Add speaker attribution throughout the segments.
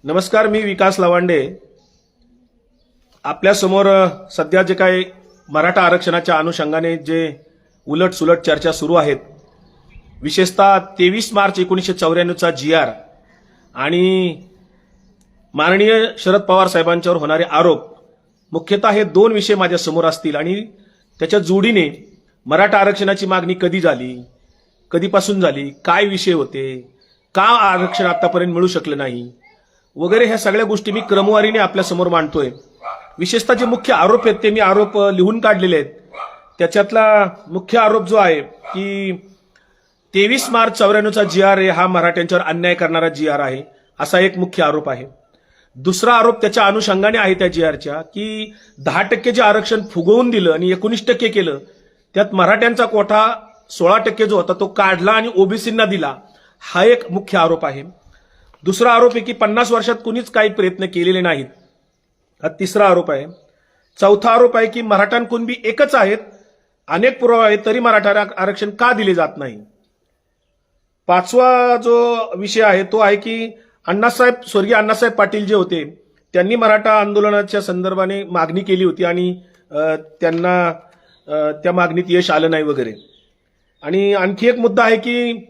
Speaker 1: नमस्कार, मी विकास लवांडे. आपल्या समोर सध्या जे काही मराठा आरक्षणाच्या अनुषंगाने जे उलटसुलट चर्चा सुरू आहेत, विशेषतः 23 मार्च 1994चा GR आणि माननीय शरद पवार साहेबांच्यावर होणारे आरोप, मुख्यतः हे दोन विषय माझ्या समोर असतील आणि त्याच्या जोडीने मराठा आरक्षणाची मागणी कधी झाली, कधीपासून झाली, काय विषय होते, का आरक्षण आतापर्यंत मिळू शकलं नाही वगैरे ह्या सगळ्या गोष्टी मी क्रमवारीने आपल्या समोर मांडतोय. विशेषतः जे मुख्य आरोप आहेत ते मी आरोप लिहून काढलेले आहेत. त्याच्यातला मुख्य आरोप जो आहे की 23 मार्च 94चा GR हा मराठ्यांच्यावर अन्याय करणारा GR आहे, असा एक मुख्य आरोप आहे. दुसरा आरोप त्याच्या अनुषंगाने आहे त्या GRच्या की 10% जे आरक्षण फुगवून दिलं आणि 19% केलं, त्यात मराठ्यांचा कोटा 16% जो होता तो काढला आणि ओबीसींना दिला, हा एक मुख्य आरोप आहे. दुसरा आरोप आहे की 50 वर्षात कुणीच काही प्रयत्न केलेले नाहीत, हा तिसरा आरोप आहे. चौथा आरोप आहे की मराठा कुणबी एकच आहेत, अनेक पुरावे आहेत, तरी मराठा आरक्षण का दिले जात नाही. पाचवा जो विषय आहे तो आहे की स्वर्गीय अण्णासाहेब पाटील जे होते त्यांनी मराठा आंदोलनाच्या संदर्भाने मागणी केली होती आणि त्यांना त्या मागणीत यश आलं नाही वगैरे. आणि आणखी एक मुद्दा आहे की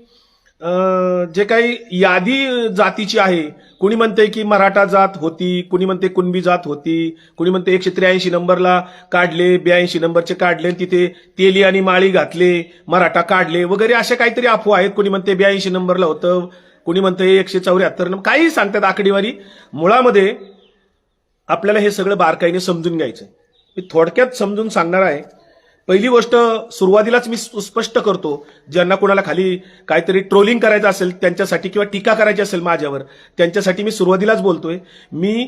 Speaker 1: जे काही यादी जातीची आहे, कुणी म्हणते की मराठा जात होती, कुणी म्हणते कुणबी जात होती, कुणी म्हणते 183 नंबरला काढले, 82 नंबरचे काढले, तिथे तेली आणि माळी घातले, मराठा काढले वगैरे अशा काहीतरी अफवा आहेत. कुणी म्हणते 82 नंबरला होतं, कुणी म्हणते 174 नंबर, काही सांगतात आकडेवारी. मुळामध्ये आपल्याला हे सगळं बारकाईने समजून घ्यायचं. मी थोडक्यात समजून सांगणार आहे. पहिली गोष्ट सुरुवातीलाच मी स्पष्ट करतो, ज्यांना कोणाला खाली काहीतरी ट्रोलिंग करायचं असेल त्यांच्यासाठी किंवा टीका करायची असेल माझ्यावर, त्यांच्यासाठी मी सुरुवातीलाच बोलतोय, मी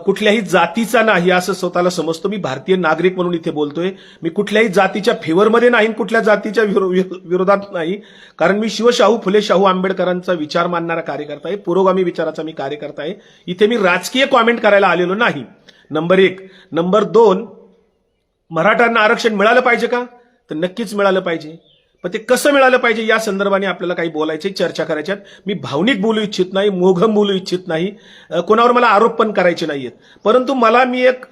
Speaker 1: कुठल्याही जातीचा नाही असं स्वतःला समजतो. मी भारतीय नागरिक म्हणून इथे बोलतोय. मी कुठल्याही जातीच्या फेवरमध्ये नाही, कुठल्या जातीच्या विरोधात नाही, कारण मी शिवशाहू फुले शाहू आंबेडकरांचा विचार मानणारा कार्यकर्ता आहे, पुरोगामी विचाराचा मी कार्यकर्ता आहे. इथे मी राजकीय कॉमेंट करायला आलेलो नाही, नंबर 1. नंबर 2, मराठ्यांना आरक्षण मिळालं पाहिजे का? तर नक्कीच मिळालं पाहिजे, पण ते कसं मिळालं पाहिजे या संदर्भाने आपल्याला काही बोलायचे, चर्चा करायच्यात. मी भावनिक बोलू इच्छित नाही, मोघम बोलू इच्छित नाही, कोणावर मला आरोप पण करायचे नाहीयेत. परंतु मला मी एक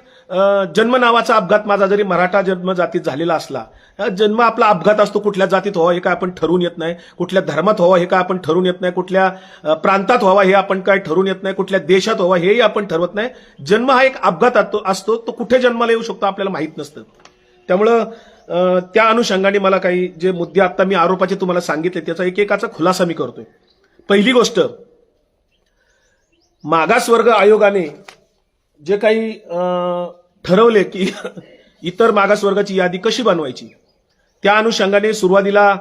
Speaker 1: जन्म नावाचा अपघात माझा जरी मराठा जन्म जातीत झालेला असला, जन्म आपला अपघात असतो, कुठल्या जातीत व्हावा हे काय आपण ठरवून येत नाही, कुठल्या धर्मात व्हावा हे काय आपण ठरवून येत नाही, कुठल्या प्रांतात व्हावा हे आपण काय ठरवून येत नाही, कुठल्या देशात व्हावा हेही आपण ठरवत नाही. जन्म हा एक अपघात असतो, तो कुठे जन्माला येऊ शकतो आपल्याला माहित नसतं. त्यामुळं त्या अनुषंगाने मला काही जे मुद्दे आता मी आरोपाचे तुम्हाला सांगितले त्याचा एकेकाचा खुलासा मी करतोय. पहिली गोष्ट, मागासवर्ग आयोगाने जे काही ठरवले की इतर मागासवर्गाची यादी कशी बनवायची, त्या अनुषंगाने सुरुवातीला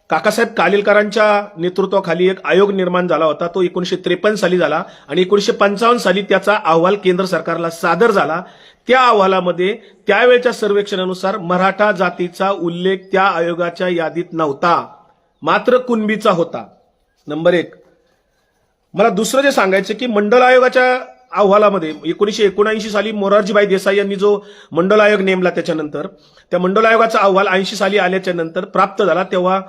Speaker 1: काकासाहेब कालेलकरांच्या नेतृत्वाखाली एक आयोग निर्माण झाला होता. तो 1953 साली झाला आणि 1955 साली त्याचा अहवाल केंद्र सरकारला सादर झाला. त्या अहवालामध्ये त्यावेळच्या सर्वेक्षणानुसार मराठा जातीचा उल्लेख त्या आयोगाच्या यादीत नव्हता, मात्र कुणबीचा होता. नंबर 1. मला दुसरं जे सांगायचं की मंडल आयोगाच्या अहवालामध्ये 1979 साली मोरारजीभाई देसाई यांनी जो मंडल आयोग नेमला, त्याच्यानंतर त्या मंडल आयोगाचा अहवाल 80 साली आल्याच्या नंतर प्राप्त झाला. तेव्हा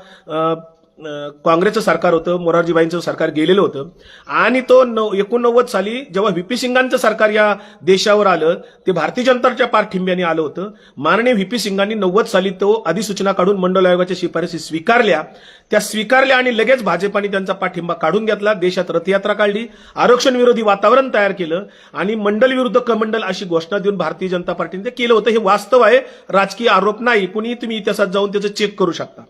Speaker 1: काँग्रेसचं सरकार होतं, मोरारजीभाईंचं सरकार गेलेलं होतं आणि तो 89 साली जेव्हा व्हीपी सिंगांचं सरकार या देशावर आलं, ते भारतीय जनताच्या पाठिंब्याने आलं होतं. माननीय व्हीपी सिंगांनी 90 साली तो अधिसूचना काढून मंडल आयोगाच्या शिफारसी स्वीकारल्या. त्या स्वीकारल्या आणि लगेच भाजपाने त्यांचा पाठिंबा काढून घेतला, देशात रथयात्रा काढली, आरक्षण विरोधी वातावरण तयार केलं आणि मंडल विरुद्ध कमंडल अशी घोषणा देऊन भारतीय जनता पार्टीने ते केलं होतं. हे वास्तव आहे, राजकीय आरोप नाही. कुणी तुम्ही इतिहासात जाऊन त्याचं चेक करू शकता.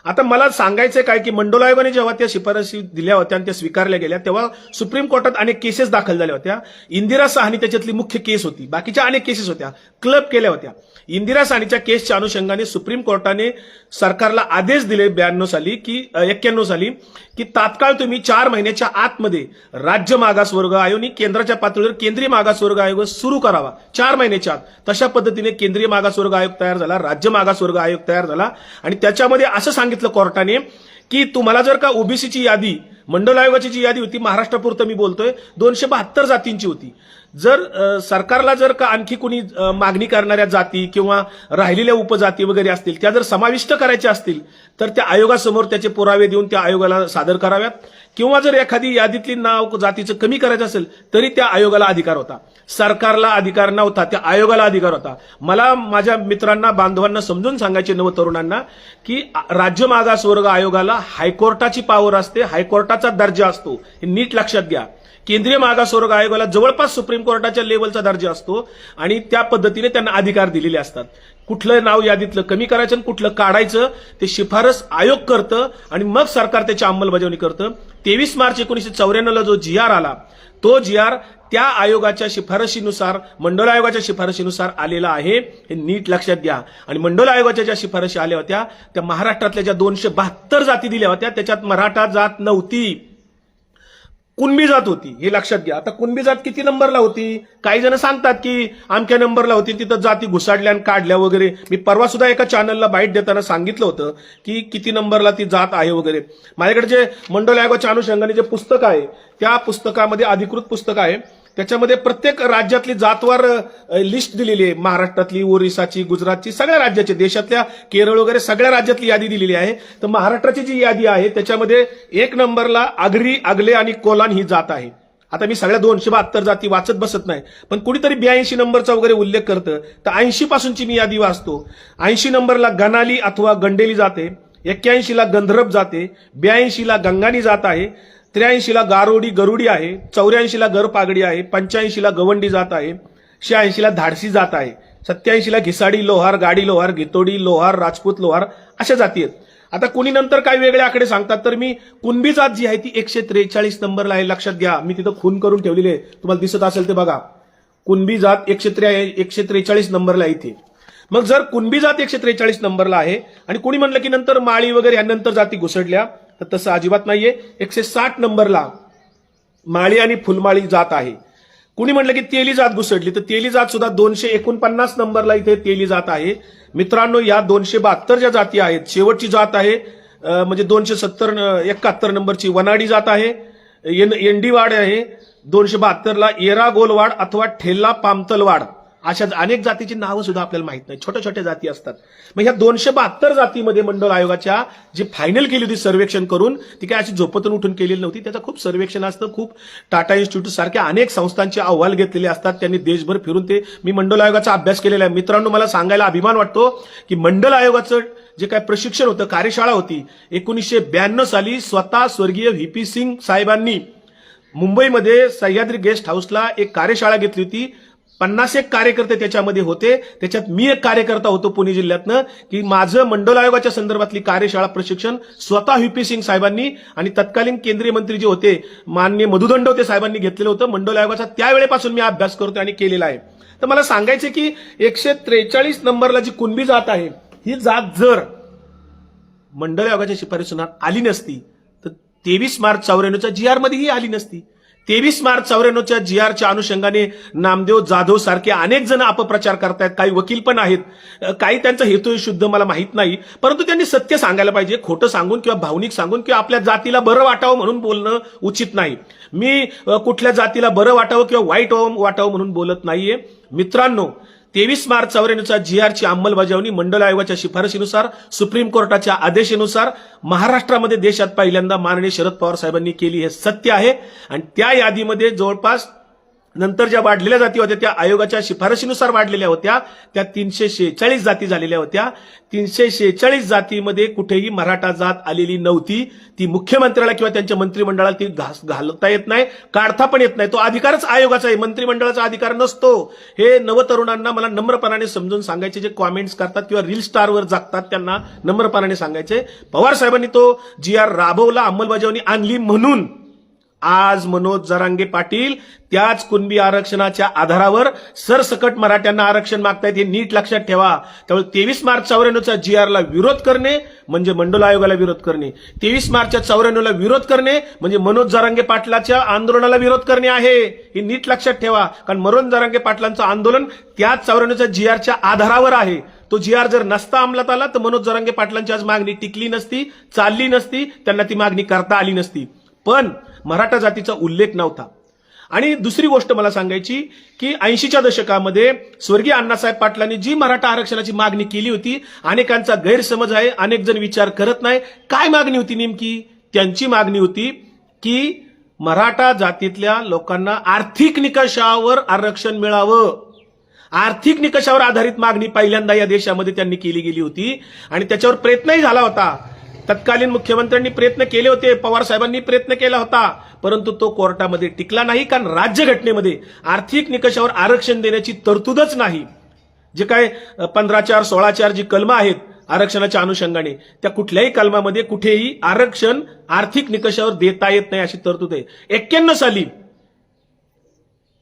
Speaker 1: आता मला सांगायचंय काय की मंडल आयोगाने जेव्हा त्या शिफारसी दिल्या होत्या आणि त्या स्वीकारल्या गेल्या, तेव्हा सुप्रीम कोर्टात अनेक केसेस दाखल झाल्या होत्या. इंदिरा साहनी त्याच्यातली मुख्य केस होती, बाकीच्या अनेक केसेस होत्या, क्लब केल्या होत्या. इंदिरा साहनीच्या केसच्या अनुषंगाने सुप्रीम कोर्टाने सरकारला आदेश दिले 91 साली की तात्काळ तुम्ही 4 महिन्याच्या आतमध्ये राज्य मागासवर्ग आयोग केंद्राच्या पातळीवर केंद्रीय मागासवर्ग आयोग सुरू करावा. 4 महिन्याच्या आत. तशा पद्धतीने केंद्रीय मागासवर्ग आयोग तयार झाला, राज्य मागासवर्ग आयोग तयार झाला आणि त्याच्यामध्ये असं सांगितलं कोर्टाने की तुम्हाला जर का ओबीसीची यादी मंडल आयोगाची जी यादी होती, महाराष्ट्रापुरतं मी बोलतोय, 272 जातींची होती. जर सरकारला जर का आणखी कुणी मागणी करणाऱ्या जाती किंवा राहिलेल्या उपजाती वगैरे असतील, त्या जर समाविष्ट करायच्या असतील तर त्या आयोगासमोर त्याचे पुरावे देऊन त्या आयोगाला सादर कराव्यात, किंवा जर एखादी यादीतली नाव जातीचं कमी करायचं असेल तरी त्या आयोगाला अधिकार होता. सरकारला अधिकार नव्हता, त्या आयोगाला अधिकार होता. मला माझ्या मित्रांना, बांधवांना समजून सांगायचे, नवतरुणांना, की राज्य मागासवर्ग आयोगाला हायकोर्टाची पॉवर असते, हायकोर्टाचा दर्जा असतो, हे नीट लक्षात घ्या. केंद्रीय मागासवर्ग आयोगाला जवळपास सुप्रीम कोर्टाच्या लेवलचा दर्जा असतो आणि त्या पद्धतीने त्यांना अधिकार दिलेले असतात. कुठलं नाव यादीतलं कमी करायचं आणि कुठलं काढायचं ते शिफारस आयोग करतं आणि मग सरकार त्याची अंमलबजावणी करतं. 23 मार्च 1994 जो जी आर आला, तो जी आर त्या आयोगाच्या शिफारशीनुसार, मंडल आयोगाच्या शिफारशीनुसार आलेला आहे, हे नीट लक्षात घ्या. आणि मंडल आयोगाच्या ज्या शिफारशी आल्या होत्या त्या महाराष्ट्रातल्या ज्या 272 जाती दिल्या होत्या त्याच्यात मराठा जात नव्हती, कुणबी जात होती, हे लक्षात घ्या. आता कुणबी जात किती नंबरला होती? काही जण सांगतात की अमक्या नंबरला होती, तिथं जाती घुसाडल्या आणि काढल्या वगैरे. मी परवा सुद्धा एका चॅनलला बाईट देताना सांगितलं होतं की किती नंबरला ती जात आहे वगैरे. माझ्याकडे जे मंडल आयोगाच्या अनुषंगाने जे पुस्तक आहे, त्या पुस्तकामध्ये, अधिकृत पुस्तक आहे, त्याच्यामध्ये प्रत्येक राज्यातली जातवार लिस्ट दिलेली आहे. महाराष्ट्रातली, ओरिसाची, गुजरातची, सगळ्या राज्याची, देशातल्या केरळ वगैरे सगळ्या राज्यातली यादी दिलेली आहे. तर महाराष्ट्राची जी यादी आहे त्याच्यामध्ये 1 नंबरला आगरी, आगले आणि कोलान ही जात आहे. आता मी सगळ्या 272 जाती वाचत बसत नाही, पण कुणीतरी 82 नंबरचा वगैरे उल्लेख करतं, तर 80 पासूनची मी यादी वाचतो. 80 नंबरला गनाली अथवा गंडेली जाते, 81ला गंधर्व जाते, 82ला गंगानी जात आहे, 83ला गारोडी गरुडी आहे, 84ला गरपागडी आहे, 85ला गवंडी जात आहे, 86ला धाडसी जात आहे, 87ला घिसाडी लोहार, गाडी लोहार, गितोडी लोहार, राजपूत लोहार अशा जाती आहेत. आता कुणी नंतर काही वेगळे आकडे सांगतात, तर मी कुणबी जात जी आहे ती 143 नंबरला आहे. लक्षात घ्या, मी तिथं खून करून ठेवलेली आहे, तुम्हाला दिसत असेल ते बघा. कुणबी जात 143 नंबरला आहे इथे. मग जर कुणबी जात 143 नंबरला आहे आणि कुणी म्हणलं की नंतर माळी वगैरे ह्या नंतर जाती घुसडल्या, तर तसं अजिबात नाहीये. 160 नंबरला माळी आणि फुलमाळी जात आहे. कुणी म्हणलं की तेली जात घुसडली, तर तेली जात सुद्धा 249 नंबरला इथे तेली जात आहे. मित्रांनो, या 272 ज्या जाती आहेत, शेवटची जात आहे म्हणजे 271 नंबरची वनाडी जात आहे, एंडीवाड आहे. 272ला येरा गोलवाड अथवा ठेल्ला पामतलवाड, अशा अनेक जातीची नावं सुद्धा आपल्याला माहित नाही, छोट्या छोट्या जाती असतात. मग ह्या 272 जातीमध्ये मंडल आयोगाच्या जी फायनल केली होती सर्वेक्षण करून, ती काय अशी झोपतून उठून केलेली नव्हती. त्याचं खूप सर्वेक्षण असतं, खूप टाटा इन्स्टिट्यूट सारख्या अनेक संस्थांचे अहवाल घेतलेले असतात. त्यांनी देशभर फिरून ते, मी मंडल आयोगाचा अभ्यास केलेला आहे. मित्रांनो, मला सांगायला अभिमान वाटतो की मंडल आयोगाचं जे काय प्रशिक्षण होतं, कार्यशाळा होती, 1992 साली स्वतः स्वर्गीय व्हीपी सिंग साहेबांनी मुंबईमध्ये सह्याद्री गेस्ट हाऊसला एक कार्यशाळा घेतली होती. 51 कार्यकर्ते त्याच्यामध्ये होते. त्याच्यात मी एक कार्यकर्ता होतो पुणे जिल्ह्यातनं, की माझं मंडल आयोगाच्या संदर्भातली कार्यशाळा प्रशिक्षण स्वतः व्हीपी सिंग साहेबांनी आणि तत्कालीन केंद्रीय मंत्री जे होते माननीय मधु दंडवते साहेबांनी घेतलेलं होतं. मंडल आयोगाचा त्यावेळेपासून मी अभ्यास करतोय आणि केलेला आहे. तर मला सांगायचं की 143 नंबरला जी कुणबी जात आहे, ही जात जर मंडल आयोगाच्या शिफारशीनुसार आली नसती तर 23 मार्च 94च्या जी आर मध्ये ही आली नसती. 23 मार्च 94च्या जी आरच्या अनुषंगाने नामदेव जाधव सारखे अनेक जण अपप्रचार करतायत. काही वकील पण आहेत, काही त्यांचा हेतू शुद्ध मला माहित नाही, परंतु त्यांनी सत्य सांगायला पाहिजे. खोटं सांगून किंवा भावनिक सांगून किंवा आपल्या जातीला बरं वाटावं म्हणून बोलणं उचित नाही. मी कुठल्या जातीला बरं वाटावं किंवा वाईट वाटावं म्हणून बोलत नाहीये. मित्रांनो, 23 मार्च 94च्या जी आरची अंमलबजावणी मंडल आयोगाच्या शिफारशीनुसार, सुप्रीम कोर्टाच्या आदेशानुसार महाराष्ट्रामध्ये देशात पहिल्यांदा माननीय शरद पवार साहेबांनी केली, हे सत्य आहे. आणि त्या यादीमध्ये जवळपास नंतर ज्या वाढलेल्या जाती होत्या त्या आयोगाच्या शिफारशीनुसार वाढलेल्या होत्या, त्या 346 जाती झालेल्या होत्या. 346 जातीमध्ये कुठेही मराठा जात आलेली नव्हती. ती मुख्यमंत्र्याला किंवा त्यांच्या मंत्रिमंडळाला ती घालता येत नाही, काढता पण येत नाही. तो अधिकारच आयोगाचा आहे, मंत्रिमंडळाचा अधिकार नसतो. हे नवतरुणांना मला नम्रपणाने समजून सांगायचे, जे कॉमेंट्स करतात किंवा रील स्टारवर जागतात त्यांना नम्रपणाने सांगायचे. पवार साहेबांनी तो जी आर राबवला, अंमलबजावणी आणली, म्हणून आज मनोज जरांगे पाटील त्याच कुणबी आरक्षणाच्या आधारावर सरसकट मराठ्यांना आरक्षण मागतायत, हे नीट लक्षात ठेवा. त्यामुळे 23 मार्च 94च्या जी आरला विरोध करणे म्हणजे मंडल आयोगाला विरोध करणे. 23 मार्च 94ला विरोध करणे म्हणजे मनोज जरांगे पाटलाच्या आंदोलनाला विरोध करणे आहे, हे नीट लक्षात ठेवा. कारण मनोज जरांगे पाटलांचं आंदोलन त्याच 94च्या जी आरच्या आधारावर आहे. तो जी आर जर नसता अंमलात आला तर मनोज जरांगे पाटलांची आज मागणी टिकली नसती, चालली नसती, त्यांना ती मागणी करता आली नसती. पण मराठा जातीचा उल्लेख नव्हता. आणि दुसरी गोष्ट मला सांगायची की 80च्या दशकामध्ये स्वर्गीय अण्णासाहेब पाटलांनी जी मराठा आरक्षणाची मागणी केली होती, अनेकांचा गैरसमज आहे, अनेक जण विचार करत नाही. काय मागणी होती नेमकी? त्यांची मागणी होती की मराठा जातीतल्या लोकांना आर्थिक निकषावर आरक्षण मिळावं. आर्थिक निकषावर आधारित मागणी पहिल्यांदा या देशामध्ये त्यांनी केली गेली होती आणि त्याच्यावर प्रयत्नही झाला होता. तत्कालीन मुख्यमंत्र्यांनी प्रयत्न केले होते, पवार साहेबांनी प्रयत्न केला होता, परंतु तो कोर्टामध्ये टिकला नाही, कारण राज्यघटनेमध्ये आर्थिक निकषावर आरक्षण देण्याची तरतूदच नाही. जे काय 15(4), 16(4) जी कलमं आहेत आरक्षणाच्या अनुषंगाने, त्या कुठल्याही कलमामध्ये कुठेही आरक्षण आर्थिक निकषावर देता येत नाही अशी तरतूद आहे. 91 साली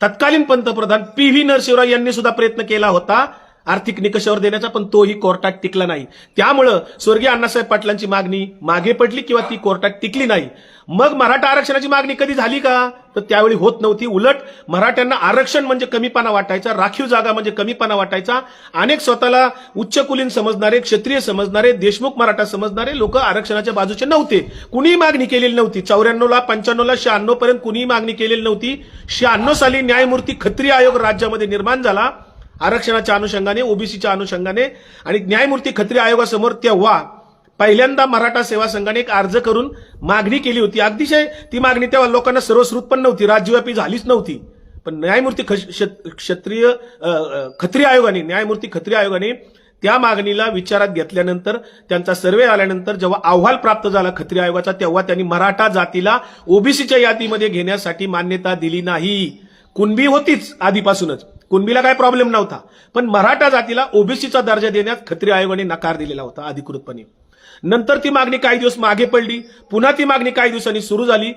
Speaker 1: तत्कालीन पंतप्रधान PV नरसिंहराव यांनी सुद्धा प्रयत्न केला होता आर्थिक निकषावर देण्याचा, पण तोही कोर्टात टिकला नाही. त्यामुळं स्वर्गीय अण्णासाहेब पाटलांची मागणी मागे पडली किंवा ती कोर्टात टिकली नाही. मग मराठा आरक्षणाची मागणी कधी झाली का? तर त्यावेळी होत नव्हती. उलट मराठ्यांना आरक्षण म्हणजे कमीपणा वाटायचा, राखीव जागा म्हणजे कमीपणा वाटायचा. अनेक स्वतःला उच्चकुलीन समजणारे, क्षत्रिय समजणारे, देशमुख मराठा समजणारे लोक आरक्षणाच्या बाजूचे नव्हते. कुणीही मागणी केलेली नव्हती. 94ला, 95ला, 96 पर्यंत कुणीही मागणी केलेली नव्हती. 96 साली न्यायमूर्ती खत्री आयोग राज्यामध्ये निर्माण झाला आरक्षणाच्या अनुषंगाने, ओबीसीच्या अनुषंगाने, आणि न्यायमूर्ती खत्री आयोगासमोर तेव्हा पहिल्यांदा मराठा सेवा संघाने एक अर्ज करून मागणी केली होती. अतिशय ती मागणी तेव्हा लोकांना सर्वश्रुत पण नव्हती, राज्यव्यापी झालीच नव्हती. पण न्यायमूर्ती न्यायमूर्ती खत्री आयोगाने त्या मागणीला विचारात घेतल्यानंतर, त्यांचा सर्वे आल्यानंतर जेव्हा अहवाल प्राप्त झाला खत्री आयोगाचा, तेव्हा त्यांनी मराठा जातीला ओबीसीच्या यादीमध्ये घेण्यासाठी मान्यता दिली नाही. कुणबी होतीच आधीपासूनच, कुणबीला काय प्रॉब्लेम नव्हता, पण मराठा जातीला ओबीसीचा दर्जा देण्यात खत्री आयोगाने नकार दिलेला होता अधिकृतपणे. नंतर ती मागणी काही दिवस मागे पडली, पुन्हा ती मागणी काही दिवसांनी सुरू झाली.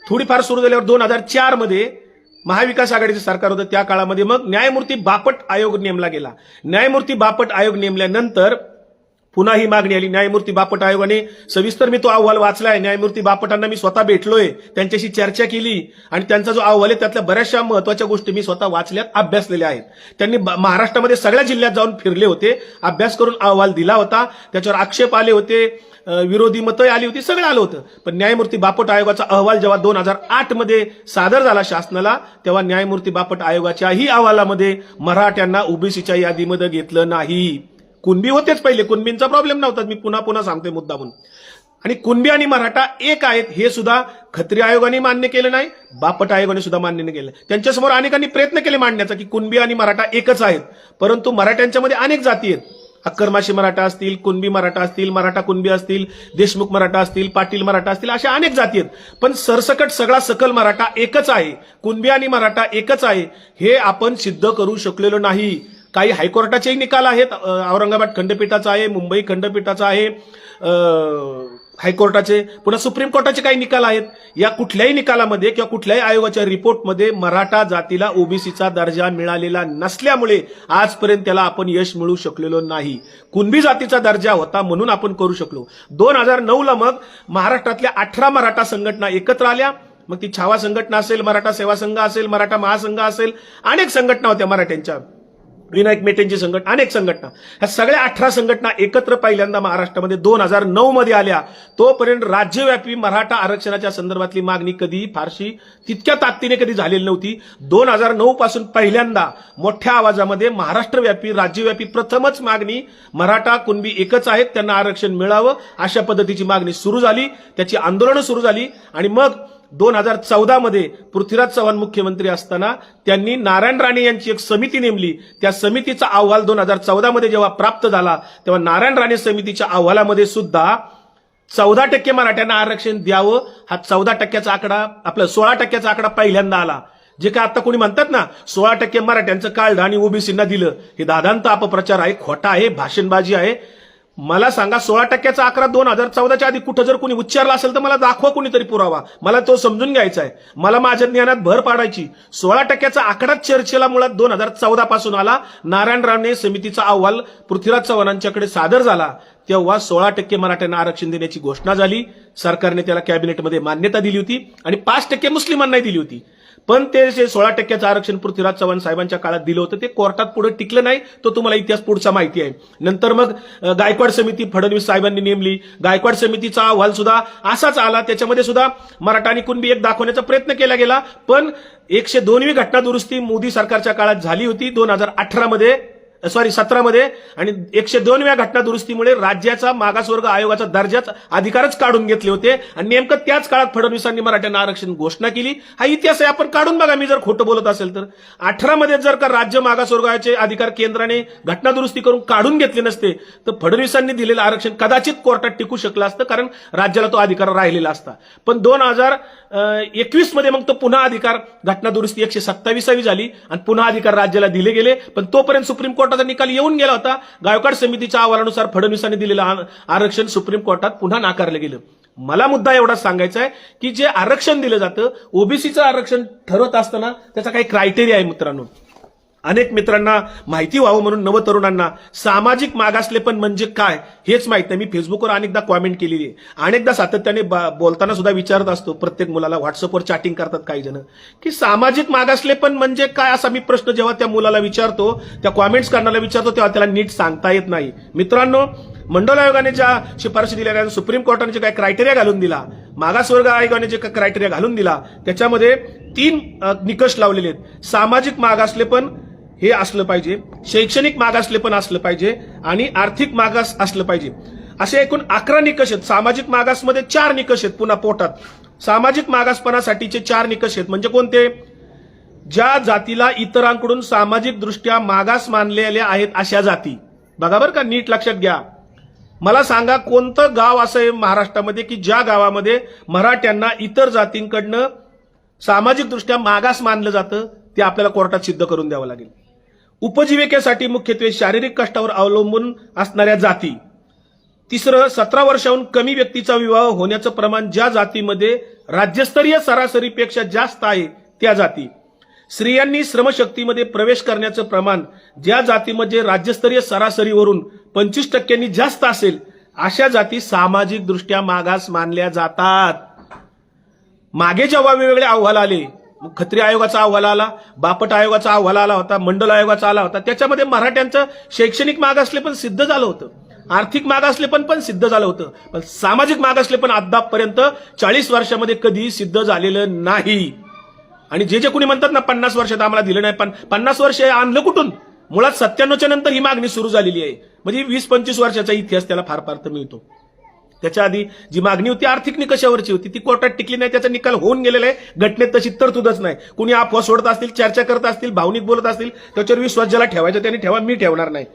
Speaker 1: थोडीफार सुरू झाल्यावर 2004 मध्ये महाविकास आघाडीचं सरकार होतं, त्या काळामध्ये मग न्यायमूर्ती बापट आयोग नेमला गेला. न्यायमूर्ती बापट आयोग नेमल्यानंतर पुन्हा ही मागणी आली. न्यायमूर्ती बापट आयोगाने सविस्तर, मी तो अहवाल वाचलाय, न्यायमूर्ती बापटांना मी स्वतः भेटलोय, त्यांच्याशी चर्चा केली आणि त्यांचा जो अहवाल आहे त्यातल्या बऱ्याचशा महत्वाच्या गोष्टी मी स्वतः वाचल्यात, अभ्यासलेल्या आहेत. त्यांनी महाराष्ट्रामध्ये सगळ्या जिल्ह्यात जाऊन फिरले होते, अभ्यास करून अहवाल दिला होता, त्याच्यावर आक्षेप आले होते, विरोधी मतं आली होती, सगळं आलं होतं. पण न्यायमूर्ती बापट आयोगाचा अहवाल जेव्हा 2008 मध्ये सादर झाला शासनाला, तेव्हा न्यायमूर्ती बापट आयोगाच्याही अहवालामध्ये मराठ्यांना ओबीसीच्या यादीमध्ये घेतलं नाही. कुणबी होतेच पहिले, कुणबींचा प्रॉब्लेम नव्हता, मी पुन्हा पुन्हा सांगतोय मुद्दा म्हणून. आणि कुणबी आणि मराठा एक आहेत हे सुद्धा खत्री आयोगाने मान्य केलं नाही, बापट आयोगाने सुद्धा मान्य नाही केलं. त्यांच्यासमोर अनेकांनी प्रयत्न केले मांडण्याचा की कुणबी आणि मराठा एकच आहेत, परंतु मराठ्यांच्यामध्ये अनेक जाती आहेत. अक्करमाशी मराठा असतील, कुणबी मराठा असतील, मराठा कुणबी असतील, देशमुख मराठा असतील, पाटील मराठा असतील, अशा अनेक जाती आहेत. पण सरसकट सगळा सकल मराठा एकच आहे, कुणबी आणि मराठा एकच आहे, हे आपण सिद्ध करू शकलेलो नाही. काही हायकोर्टाचेही निकाल आहेत, औरंगाबाद खंडपीठाचा आहे, मुंबई खंडपीठाचा आहे, हायकोर्टाचे, पुन्हा सुप्रीम कोर्टाचे काही निकाल आहेत. या कुठल्याही निकालामध्ये किंवा कुठल्याही आयोगाच्या रिपोर्टमध्ये मराठा जातीला ओबीसीचा दर्जा मिळालेला नसल्यामुळे आजपर्यंत त्याला आपण यश मिळू शकलेलो नाही. कुणबी जातीचा दर्जा होता म्हणून आपण करू शकलो. 2009ला मग महाराष्ट्रातल्या 18 मराठा संघटना एकत्र आल्या. मग ती छावा संघटना असेल, मराठा सेवा संघ असेल, मराठा महासंघ असेल, अनेक संघटना होत्या मराठ्यांच्या, विनायक मेटेंची संघटना, अनेक संघटना, ह्या सगळ्या 18 संघटना एकत्र पहिल्यांदा महाराष्ट्रामध्ये 2009 मध्ये आल्या. तोपर्यंत राज्यव्यापी मराठा आरक्षणाच्या संदर्भातली मागणी कधी फारशी तितक्या ताकदीने कधी झालेली नव्हती. 2009 पासून पहिल्यांदा मोठ्या आवाजामध्ये महाराष्ट्रव्यापी, राज्यव्यापी प्रथमच मागणी मराठा कुणबी एकच आहेत, त्यांना आरक्षण मिळावं अशा पद्धतीची मागणी सुरू झाली, त्याची आंदोलनं सुरू झाली. आणि मग 2014 मध्ये पृथ्वीराज चव्हाण मुख्यमंत्री असताना त्यांनी नारायण राणे यांची एक समिती नेमली. त्या समितीचा अहवाल 2014 मध्ये जेव्हा प्राप्त झाला, तेव्हा नारायण राणे समितीच्या अहवालामध्ये सुद्धा 14% मराठ्यांना आरक्षण द्यावं हा 14%चा आकडा, आपला 16%चा आकडा पहिल्यांदा आला. जे काय आता कोणी म्हणतात ना 16% मराठ्यांचं काढलं आणि ओबीसींना दिलं, हे दादांत अपप्रचार आहे, खोटा आहे, भाषणबाजी आहे. मला सांगा 16%चा आकडा 2014च्या आधी कुठं जर कोणी उच्चारला असेल तर मला दाखवा कुणीतरी पुरावा, मला तो समजून घ्यायचा आहे, मला माझ्या ज्ञानात भर पाडायची. 16%चा आकडा चर्चेला मुळात 2014 पासून आला. नारायण राणे समितीचा अहवाल पृथ्वीराज चव्हाणांच्याकडे सादर झाला, तेव्हा 16% मराठ्यांना आरक्षण देण्याची घोषणा झाली. सरकारने त्याला कॅबिनेटमध्ये मान्यता दिली होती आणि 5% मुस्लिमांनाही दिली होती. पण ते जे 16% आरक्षण पृथ्वीराज चव्हाण साहेबांच्या काळात दिलं होतं ते कोर्टात पुढे टिकलं नाही, तो तुम्हाला इतिहास पुढचा माहिती आहे. नंतर मग गायकवाड समिती फडणवीस साहेबांनी नेमली. गायकवाड समितीचा अहवाल सुद्धा असाच आला, त्याच्यामध्ये सुद्धा मराठा आणि कुणबी एक दाखवण्याचा प्रयत्न केला गेला. पण 102वी घटना दुरुस्ती मोदी सरकारच्या काळात झाली होती 2017 मध्ये, आणि 102व्या घटना दुरुस्तीमुळे राज्याचा मागासवर्ग आयोगाचा दर्जाचा अधिकारच काढून घेतले होते. आणि नेमकं त्याच काळात फडणवीसांनी मराठ्यांना आरक्षण घोषणा केली. हा इतिहास आहे, आपण काढून बघा. मी जर खोटं बोलत असेल तर 18 मध्ये जर का राज्य मागासवर्गाचे अधिकार केंद्राने घटना दुरुस्ती करून काढून घेतले नसते तर फडणवीसांनी दिलेलं आरक्षण कदाचित कोर्टात टिकू शकलं असतं, कारण राज्याला तो अधिकार राहिलेला असता. पण 2021 मध्ये मग तो पुन्हा अधिकार घटना दुरुस्ती 127वी झाली आणि पुन्हा अधिकार राज्याला दिले गेले. पण तोपर्यंत सुप्रीम कोर्टाचा निकाल येऊन गेला होता. गायकवाड समितीच्या अहवालानुसार फडणवीसांनी दिलेलं आरक्षण सुप्रीम कोर्टात पुन्हा नाकारलं गेलं. मला मुद्दा एवढाच सांगायचा आहे की जे आरक्षण दिलं जातं, ओबीसीचं आरक्षण ठरवत असताना त्याचा काही क्रायटेरिया आहे मित्रांनो. अनेक मित्रांना माहिती व्हावं म्हणून नवतरुणांना सामाजिक मागासलेपण म्हणजे काय हेच माहित नाही. मी फेसबुकवर अनेकदा कॉमेंट केलेली आहे, अनेकदा सातत्याने बोलताना सुद्धा विचारत असतो. प्रत्येक मुलाला व्हॉट्सअपवर चॅटिंग करतात काही जण की सामाजिक मागासलेपण म्हणजे काय, असा मी प्रश्न जेव्हा त्या मुलाला विचारतो, त्या कॉमेंट्स करण्याला विचारतो, तेव्हा त्याला नीट सांगता येत नाही. मित्रांनो, मंडल आयोगाने ज्या शिफारशी दिल्या, सुप्रीम कोर्टाने जे काय क्रायटेरिया घालून दिला, मागासवर्ग आयोगाने जे काय क्रायटेरिया घालून दिला, त्याच्यामध्ये 3 निकष लावलेले आहेत. सामाजिक मागासलेपण हे असलं पाहिजे, शैक्षणिक मागासलेपण असलं पाहिजे आणि आर्थिक मागास असलं पाहिजे. असे एकूण 11 निकष आहेत. सामाजिक मागासमध्ये 4 निकष आहेत. पुन्हा पोटात सामाजिक मागासपणासाठीचे 4 निकष आहेत. म्हणजे कोणते? ज्या जातीला इतरांकडून सामाजिक दृष्ट्या मागास मानलेल्या आहेत अशा जाती. बघा बरं का, नीट लक्षात घ्या. मला सांगा कोणतं गाव असं आहे महाराष्ट्रामध्ये की ज्या गावामध्ये मराठ्यांना इतर जातींकडनं सामाजिक दृष्ट्या मागास मानलं जातं? ते आपल्याला कोर्टात सिद्ध करून द्यावं लागेल. उपजीविकेसाठी मुख्यत्वे शारीरिक कष्टावर अवलंबून असणाऱ्या जाती. तिसरं, 17 वर्षाहून कमी व्यक्तीचा विवाह होण्याचं प्रमाण ज्या जातीमध्ये राज्यस्तरीय सरासरीपेक्षा जास्त आहे त्या जाती. स्त्रियांनी श्रमशक्तीमध्ये प्रवेश करण्याचं प्रमाण ज्या जातीमध्ये राज्यस्तरीय सरासरीवरून 25% जास्त असेल अशा जाती सामाजिक दृष्ट्या मागास मानल्या जातात. मागे जेव्हा वेगवेगळे अहवाल आले, खत्री आयोगाचा अहवाल आला, बापट आयोगाचा अहवाल आला होता, मंडल आयोगाचा आला होता, त्याच्यामध्ये मराठ्यांचं शैक्षणिक मागासलेपण सिद्ध झालं होतं, आर्थिक मागासलेपण पण सिद्ध झालं होतं. पण सामाजिक मागासलेपण अद्यापपर्यंत 40 वर्षामध्ये कधी सिद्ध झालेलं नाही. आणि जे कोणी म्हणतात ना 50 वर्षात आम्हाला दिलं नाही, पण 50 वर्ष आणलं कुठून? मुळात 97च्या नंतर ही मागणी सुरू झालेली आहे. म्हणजे 20-25 वर्षाचा इतिहास त्याला फार फार मिळतो. त्याच्या आधी जी मागणी होती आर्थिक निकषावरची होती, ती कोर्टात टिकली नाही, त्याचा निकाल होऊन गेलेला आहे. घटनेत तशी तरतूदच नाही. कुणी अफवा सोडत असतील, चर्चा करत असतील, भावनिक बोलत असतील, त्याच्यावर विश्वास ज्याला ठेवायचा त्याने ठेवा, मी ठेवणार नाही.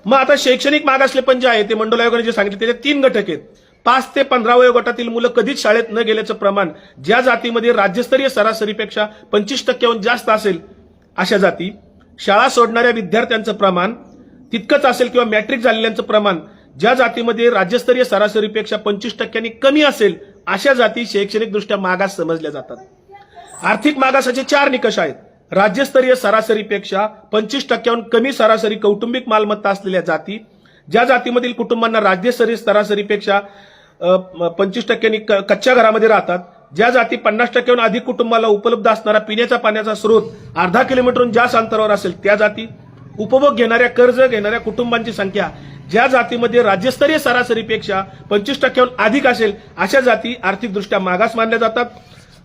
Speaker 1: मग आता शैक्षणिक मागासलेपण जे आहे ते मंडल आयोगाने जे सांगितले त्याचे 3 घटक आहेत. 5 ते 15 वयोगटातील मुलं कधीच शाळेत न गेल्याचं प्रमाण ज्या जातीमध्ये राज्यस्तरीय सरासरीपेक्षा 25%हून जास्त असेल अशा जाती. शाळा सोडणाऱ्या विद्यार्थ्यांचं प्रमाण तितकंच असेल किंवा मॅट्रिक झालेल्यांचं प्रमाण ज्या जातीमध्ये राज्यस्तरीय सरासरीपेक्षा 25%नी कमी असेल अशा जाती शैक्षणिकदृष्ट्या मागास समजल्या जातात. आर्थिक मागासाचे 4 निकष आहेत. राज्यस्तरीय सरासरीपेक्षा 25%हून कमी सरासरी कौटुंबिक मालमत्ता असलेल्या जाती, ज्या जातीमधील कुटुंबांना राज्यस्तरीय सरासरीपेक्षा 25%नी कच्च्या घरामध्ये राहतात, ज्या जाती 50%हून अधिक कुटुंबाला उपलब्ध असणारा पिण्याच्या पाण्याचा स्रोत अर्धा किलोमीटरहून जास्त अंतरावर असेल त्या जाती, उपभोग घेणाऱ्या कर्ज घेणाऱ्या कुटुंबांची संख्या ज्या जातीमध्ये राज्यस्तरीय सरासरीपेक्षा 25%हून अधिक असेल अशा जाती आर्थिकदृष्ट्या मागास मानल्या जातात.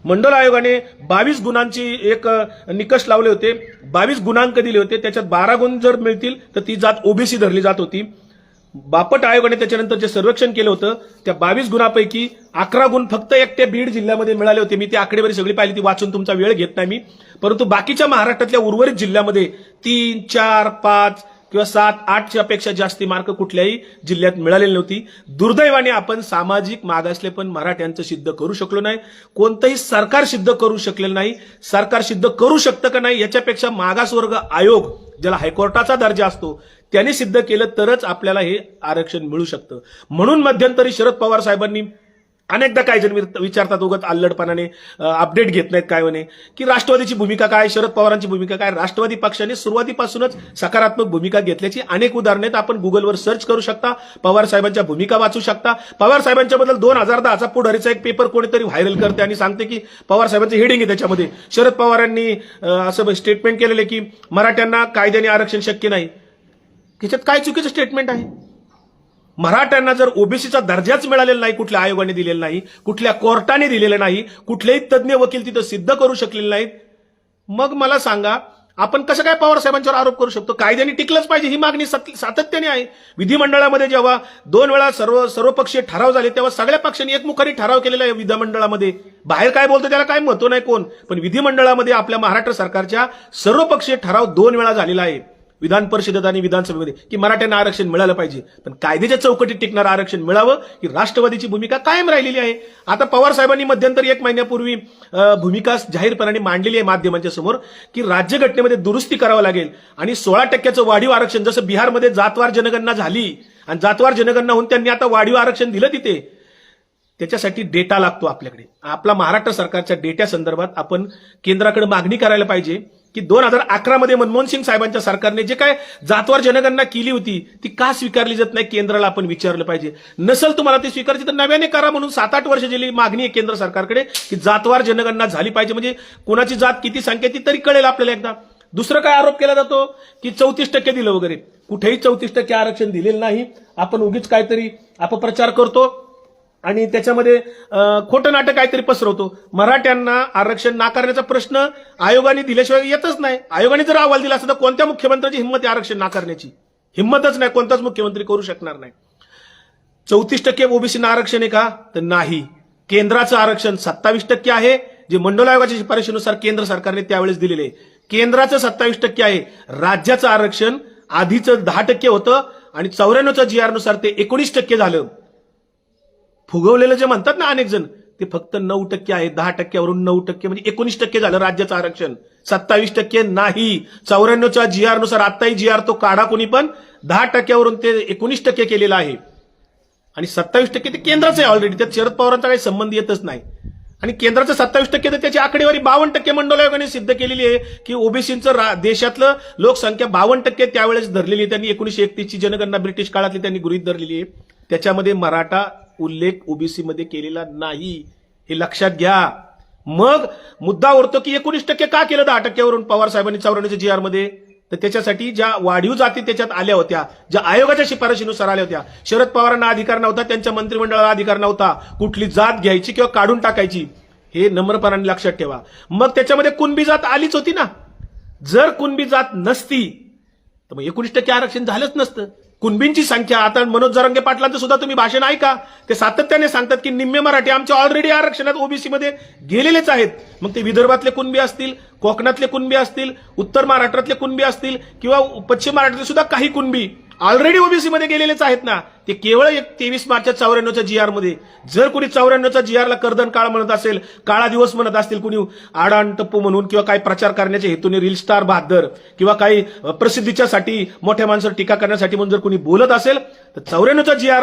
Speaker 1: मंडल आयोगाने 22 गुणांची एक निकष लावले होते, 22 गुणांक दिले होते. त्याच्यात 12 गुण जर मिळतील तर ती जात ओबीसी धरली जात होती. बापट आयोगाने त्याच्यानंतर जे सर्वेक्षण केलं होतं त्या 22 गुणांपैकी 11 गुण फक्त एकट्या बीड जिल्ह्यामध्ये मिळाले होते. मी ती आकडेवारी सगळी पाहिली, ती वाचून तुमचा वेळ घेत नाही मी. परंतु बाकीच्या महाराष्ट्रातल्या उर्वरित जिल्ह्यामध्ये 3, 4, 5 किंवा 7, 8च्या पेक्षा जास्ती मार्क कुठल्याही जिल्ह्यात मिळालेली नव्हती. दुर्दैवाने आपण सामाजिक मागासलेपण मराठ्यांचं सिद्ध करू शकलो नाही. कोणतंही सरकार सिद्ध करू शकलेलं नाही. सरकार सिद्ध करू शकतं का नाही याच्यापेक्षा मागासवर्ग आयोग ज्याला हायकोर्टाचा दर्जा असतो त्याने सिद्ध केलं तरच आपल्याला हे आरक्षण मिळू शकतं. म्हणून मध्यंतरी शरद पवार साहेबांनी अनेकदा काही जण विचारतात उगाच अल्लडपणाने अपडेट घेत नाहीत काय म्हणे की राष्ट्रवादीची भूमिका काय, शरद पवारांची भूमिका काय. राष्ट्रवादी पक्षाने सुरुवातीपासूनच सकारात्मक भूमिका घेतल्याची अनेक उदाहरणे आपण गुगलवर सर्च करू शकता. पवार साहेबांच्या भूमिका वाचू शकता. पवार साहेबांच्या बद्दल 2010चा पुढारीचा एक पेपर कोणीतरी व्हायरल करते आणि सांगते की पवार साहेबांचं हेडिंग आहे त्याच्यामध्ये शरद पवारांनी असं स्टेटमेंट केलेलं की मराठ्यांना कायद्याने आरक्षण शक्य नाही. त्याच्यात काय चुकीचं स्टेटमेंट आहे? मराठ्यांना जर ओबीसीचा दर्जाच मिळालेला नाही, कुठल्या आयोगाने दिलेला नाही, कुठल्या कोर्टाने दिलेलं नाही, कुठलेही तज्ज्ञ वकील तिथं सिद्ध करू शकलेले नाहीत, मग मला सांगा आपण कसं काय पवार साहेबांच्यावर आरोप करू शकतो? कायद्याने टिकलंच पाहिजे ही मागणी सातत्याने आहे. विधिमंडळामध्ये जेव्हा 2 वेळा सर्वपक्षीय ठराव झाले तेव्हा सगळ्या पक्षांनी एकमुखाने ठराव केलेला आहे विधिमंडळामध्ये. बाहेर काय बोलतो त्याला काय महत्व नाही कोण, पण विधिमंडळामध्ये आपल्या महाराष्ट्र सरकारच्या सर्वपक्षीय ठराव 2 वेळा झालेला आहे विधान परिषदेत आणि विधानसभेमध्ये की मराठ्यांना आरक्षण मिळालं पाहिजे. पण कायद्याच्या चौकटीत टिकणारं आरक्षण मिळावं ही राष्ट्रवादीची भूमिका कायम राहिलेली आहे. आता पवार साहेबांनी मध्यंतरी 1 महिन्यापूर्वी भूमिका जाहीरपणाने मांडलेली आहे माध्यमांच्या समोर की राज्यघटनेमध्ये दुरुस्ती करावं लागेल आणि 16% वाढीव आरक्षण जसं बिहारमध्ये जातवार जनगणना झाली आणि जातवार जनगणना होऊन त्यांनी आता वाढीव आरक्षण दिलं तिथे. त्याच्यासाठी डेटा लागतो आपल्याकडे. आपला महाराष्ट्र सरकारच्या डेटा संदर्भात आपण केंद्राकडे मागणी करायला पाहिजे की 2011 मध्ये मनमोहन सिंग साहेबांच्या सरकारने जे काय जातवार जनगणना केली होती ती का स्वीकारली जात नाही केंद्राला आपण विचारलं पाहिजे. नसेल तुम्हाला ती स्वीकारायची तर नव्याने करा म्हणून 7-8 वर्ष गेली मागणी आहे केंद्र सरकारकडे की जातवार जनगणना झाली पाहिजे म्हणजे कोणाची जात किती संख्या ती तरी कळेल आपल्याला एकदा. दुसरं काय आरोप केला जातो की 34% दिलं वगैरे. कुठेही 34% आरक्षण दिलेलं नाही. आपण उगीच काहीतरी अपप्रचार करतो आणि त्याच्यामध्ये खोटं नाटक काहीतरी पसरवतो. मराठ्यांना आरक्षण नाकारण्याचा प्रश्न आयोगाने दिल्याशिवाय येतच नाही. आयोगाने जर अहवाल दिला असता तर कोणत्या मुख्यमंत्र्याची हिंमत आहे आरक्षण नाकारण्याची? हिंमतच नाही, कोणताच मुख्यमंत्री करू शकणार नाही. 34% ओबीसीना आरक्षण आहे का? तर नाही. केंद्राचं आरक्षण 27% आहे जे मंडल आयोगाच्या शिफारशीनुसार केंद्र सरकारने त्यावेळेस दिलेले. केंद्राचं 27% आहे. राज्याचं आरक्षण आधीचं 10% होतं आणि 94च्या GR नुसार ते 19% झालं. फुगवलेलं जे म्हणतात ना अनेक जण ते फक्त 9% आहे. 10%वरून 9% म्हणजे 19% झालं राज्याचं आरक्षण. 27% नाही. 94च्या GR नुसार आत्ताही GR तो काढा कोणी पण 10%वरून ते 19% केलेलं आहे आणि 27% ते केंद्राचं आहे ऑलरेडी. त्यात शरद पवारांचा काही संबंध येतच नाही. आणि केंद्राचं 27% तर त्याची आकडेवारी 52% मंडल आयोगाने सिद्ध केलेली आहे की ओबीसीचं देशातलं लोकसंख्या 52% त्यावेळेस धरलेली आहे. त्यांनी 1931ची जनगणना ब्रिटिश काळातली त्यांनी गृहीत धरलेली आहे. त्याच्यामध्ये मराठा उल्लेख ओबीसी मध्ये केलेला नाही, हे लक्षात घ्या. मग मुद्दा उरतो की 19% का केलं 10%वरून पवार साहेबांनी 94च्या GR मध्ये? तर त्याच्यासाठी ज्या वाढीव जाती त्याच्यात आल्या होत्या, ज्या आयोगाच्या शिफारशीनुसार आल्या होत्या, शरद पवारांना अधिकार नव्हता, त्यांच्या मंत्रिमंडळाला अधिकार नव्हता कुठली जात घ्यायची किंवा काढून टाकायची, हे नम्रपणाने लक्षात ठेवा. मग त्याच्यामध्ये कुणबी जात आलीच होती ना. जर कुणबी जात नसती तर मग 19% आरक्षण झालंच नसतं. कुणबींची संख्या आता मनोज जरांगे पाटलांचं सुद्धा तुम्ही भाषण ऐका, ते सातत्याने सांगतात की निम्मे मराठी आमच्या ऑलरेडी आरक्षणात ओबीसी मध्ये गेलेलेच आहेत. मग ते विदर्भातले कुणबी असतील, कोकणातले कुणबी असतील, उत्तर महाराष्ट्रातले कुणबी असतील किंवा पश्चिम महाराष्ट्रातले सुद्धा काही कुणबी ऑलरेडी ओबीसी मध्ये गेलेलेच आहेत ना. ते केवळ 23 मार्चच्या 94च्या GR मध्ये जर कुणी 94च्या GR ला कर्दन काळ म्हणत असेल, काळा दिवस म्हणत असतील, कुणी आडाण टप्पू म्हणून किंवा काही प्रचार करण्याच्या हेतूने रील स्टार बहादर किंवा काही प्रसिद्धीच्यासाठी मोठ्या माणसावर टीका करण्यासाठी म्हणून जर कुणी बोलत असेल तर 94च्या GR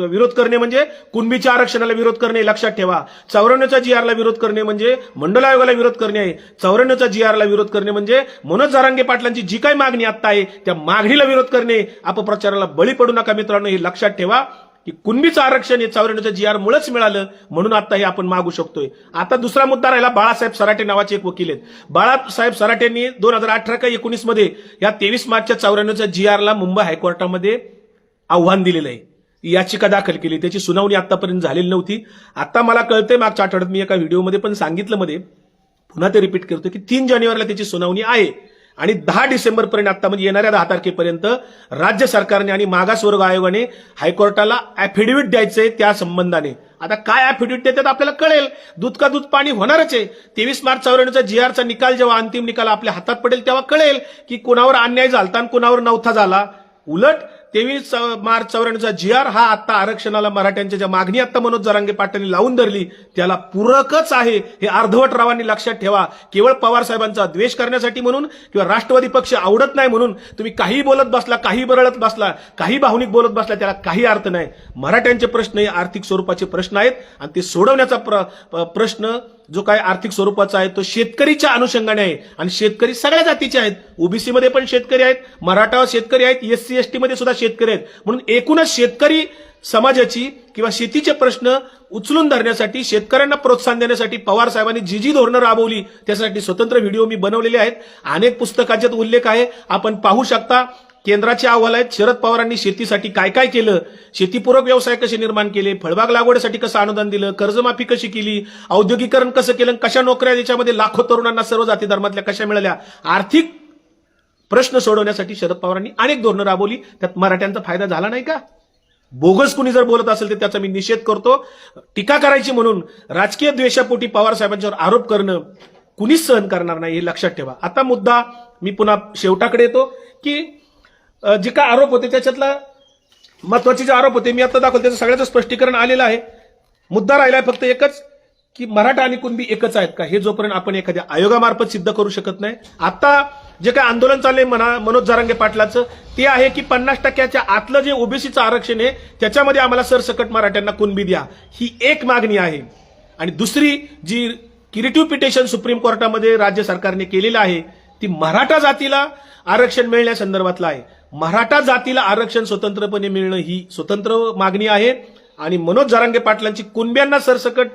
Speaker 1: विरोध करणे म्हणजे कुणबीच्या आरक्षणाला विरोध करणे, लक्षात ठेवा. 94च्या GR ला विरोध करणे म्हणजे मंडल आयोगाला विरोध करणे आहे. 94च्या GR ला विरोध करणे म्हणजे मनोज जरांगे पाटलांची जी काही मागणी आता आहे त्या मागणीला विरोध करणे. अपप्रचाराला बळी पडू नका मित्रांनो, हे लक्षात ठेवा की कुणबीचं आरक्षण हे 94च्या GR मुळेच मिळालं म्हणून आता हे आपण मागू शकतोय. आता दुसरा मुद्दा राहिला बाळासाहेब सराटे नावाचे एक वकील आहेत. बाळासाहेब सराटेंनी 2018 का 19 मध्ये या 23 मार्चच्या 94च्या GR ला मुंबई हायकोर्टामध्ये आव्हान दिलेलं आहे, याचिका दाखल केली. त्याची सुनावणी आतापर्यंत झालेली नव्हती. आता मला कळतंय, मागच्या आठवड्यात मी एका व्हिडिओमध्ये पण सांगितलं मध्ये, पुन्हा ते रिपीट करतो की 3 जानेवारीला त्याची सुनावणी आहे आणि 10 डिसेंबरपर्यंत आता म्हणजे येणाऱ्या 10 तारखेपर्यंत राज्य सरकारने आणि मागासवर्ग आयोगाने हायकोर्टाला ऍफिडेव्हिट द्यायचंय त्या संबंधाने. आता काय ऍफिडेव्हिट देतात आपल्याला कळेल. दूध का दूध पाणी होणारच आहे. 23 मार्च 94चा GRचा निकाल जेव्हा अंतिम निकाल आपल्या हातात पडेल तेव्हा कळेल की कोणावर अन्याय झालता आणि कोणावर नव्हता झाला. उलट 23 मार्च 94चा GR हा आता आरक्षणाला मराठ्यांच्या ज्या मागणी आता मनोज जरांगे पाटलांनी लावून धरली त्याला पूरकच आहे हे अर्धवट रावांनी लक्षात ठेवा. केवळ पवार साहेबांचा द्वेष करण्यासाठी म्हणून किंवा राष्ट्रवादी पक्ष आवडत नाही म्हणून तुम्ही काही बोलत बसला, काही बरळत बसला, काही भावनिक बोलत बसला, त्याला काही अर्थ नाही. मराठ्यांचे प्रश्न हे आर्थिक स्वरूपाचे प्रश्न आहेत आणि ते सोडवण्याचा प्रश्न जो काय आर्थिक स्वरूपाचा आहे तो शेतकरीच्या अनुषंगाने आहे आणि शेतकरी सगळ्या जातीचे आहेत. ओबीसी मध्ये पण शेतकरी आहेत, मराठा शेतकरी आहेत, SC ST मध्ये सुद्धा शेतकरी आहेत. म्हणून एकूणच शेतकरी समाजाची किंवा शेतीचे प्रश्न उचलून धरण्यासाठी, शेतकऱ्यांना प्रोत्साहन देण्यासाठी पवार साहेबांनी जी धोरणं राबवली त्यासाठी स्वतंत्र व्हिडिओ मी बनवलेले आहेत. अनेक पुस्तकांच्यात उल्लेख आहे, आपण पाहू शकता. केंद्राचे अहवाल आहेत. शरद पवारांनी शेतीसाठी काय काय केलं, शेतीपूरक व्यवसाय कसे निर्माण केले, फळबाग लागवडीसाठी कसं अनुदान दिलं, कर्जमाफी कशी केली, औद्योगिकरण कसं केलं, कशा नोकऱ्या याच्यामध्ये लाखो तरुणांना सर्व जाती धर्मातल्या कशा मिळाल्या, आर्थिक प्रश्न सोडवण्यासाठी शरद पवारांनी अनेक धोरणं राबवली. त्यात मराठ्यांचा फायदा झाला नाही का? बोगस कुणी जर बोलत असेल तर त्याचा मी निषेध करतो. टीका करायची म्हणून राजकीय द्वेषापोटी पवार साहेबांच्यावर आरोप करणं कुणीच सहन करणार नाही, हे लक्षात ठेवा. आता मुद्दा मी पुन्हा शेवटाकडे येतो की जे काय आरोप होते त्याच्यातला महत्वाचे जे आरोप होते मी आता दाखवतो त्याचं सगळ्याचं स्पष्टीकरण आलेलं आहे. मुद्दा राहिला फक्त एकच की मराठा आणि कुणबी एकच आहेत का, हे जोपर्यंत आपण एखाद्या आयोगामार्फत सिद्ध करू शकत नाही. आता जे काय आंदोलन चाललंय मनोज जरांगे पाटलाचं ते आहे की 50% आतलं जे ओबीसीचं आरक्षण आहे त्याच्यामध्ये आम्हाला सरसकट मराठ्यांना कुणबी द्या, ही एक मागणी आहे. आणि दुसरी जी क्युरेटिव्ह पिटिशन सुप्रीम कोर्टामध्ये राज्य सरकारने केलेलं आहे ती मराठा जातीला आरक्षण मिळण्यासंदर्भातलं आहे. मराठा जातीला आरक्षण स्वतंत्रपणे मिळणं ही स्वतंत्र मागणी आहे आणि मनोज जरांगे पाटलांची कुणब्यांना सरसकट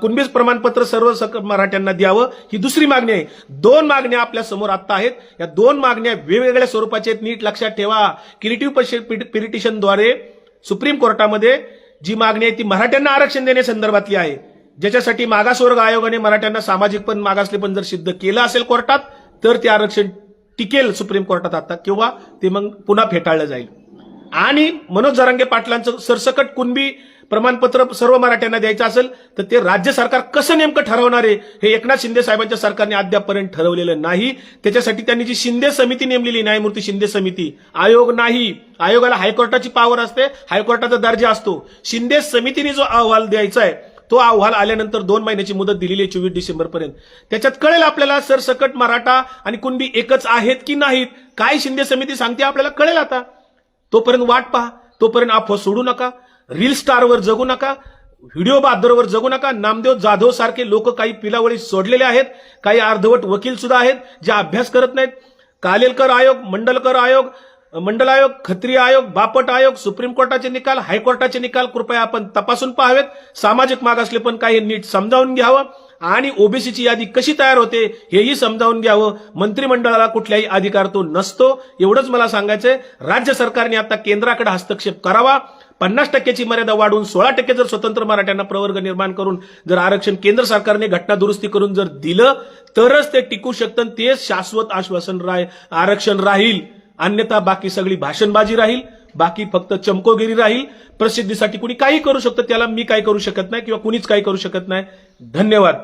Speaker 1: कुणबी प्रमाणपत्र सर्व सकट मराठ्यांना द्यावं ही दुसरी मागणी आहे. दोन मागण्या आपल्या समोर आता आहेत. या दोन मागण्या वेगवेगळ्या स्वरूपाच्या आहेत, नीट लक्षात ठेवा. क्युरेटिव्ह पिटिशनद्वारे सुप्रीम कोर्टामध्ये जी मागणी आहे ती मराठ्यांना आरक्षण देण्यासंदर्भातली आहे, ज्याच्यासाठी मागासवर्ग आयोगाने मराठ्यांना सामाजिक पण मागासले पण जर सिद्ध केलं असेल कोर्टात तर ते आरक्षण टिकेल सुप्रीम कोर्टात आता, किंवा ते मग पुन्हा फेटाळलं जाईल. आणि मनोज जरांगे पाटलांचं सरसकट कुणबी प्रमाणपत्र सर्व मराठ्यांना द्यायचं असेल तर ते राज्य सरकार कसं नेमकं ठरवणार आहे हे एकनाथ शिंदे साहेबांच्या सरकारने अद्यापपर्यंत ठरवलेलं नाही. त्याच्यासाठी त्यांनी जी शिंदे समिती नेमलेली, न्यायमूर्ती शिंदे समिती, आयोग नाही, आयोगाला हायकोर्टाची पॉवर असते, हायकोर्टाचा दर्जा असतो. शिंदे समितीने जो अहवाल द्यायचा आहे तो अहवाल आल्यानंतर 2 महिन्याची मुदत दिलेली आहे 24 डिसेंबरपर्यंत. त्याच्यात कळेल आपल्याला सरसकट मराठा आणि कुणबी एकच आहेत की नाहीत. काय शिंदे समिती सांगते आपल्याला कळेल आता. तोपर्यंत वाट पहा, तोपर्यंत अफवा सोडू नका, रील स्टारवर जगू नका, व्हिडिओ बहादरवर जगू नका. नामदेव जाधव सारखे लोक काही पिलावळी सोडलेले आहेत, काही अर्धवट वकील सुद्धा आहेत जे अभ्यास करत नाहीत. कालेलकर आयोग, मंडल आयोग, खत्री आयोग, बापट आयोग, सुप्रीम कोर्टाचे निकाल, हायकोर्टाचे निकाल कृपया आपण तपासून पाहावेत. सामाजिक मागासले पण काही नीट समजावून घ्यावं आणि ओबीसीची यादी कशी तयार होते हेही समजावून घ्यावं. मंत्रिमंडळाला कुठल्याही अधिकार तो नसतो, एवढंच मला सांगायचंय. राज्य सरकारने आता केंद्राकडे हस्तक्षेप करावा. 50%ची मर्यादा वाढवून 16% जर स्वतंत्र मराठ्यांना प्रवर्ग निर्माण करून जर आरक्षण केंद्र सरकारने घटना दुरुस्ती करून जर दिलं तरच ते टिकू शकतं, ते शाश्वत आरक्षण राहील. अन्यथा बाकी सगळी भाषणबाजी राहील, बाकी फक्त चमकोगिरी राहील. प्रसिद्धीसाठी कुणी काही करू शकतं, त्याला मी काही करू शकत नाही किंवा कुणीच काही करू शकत नाही. धन्यवाद.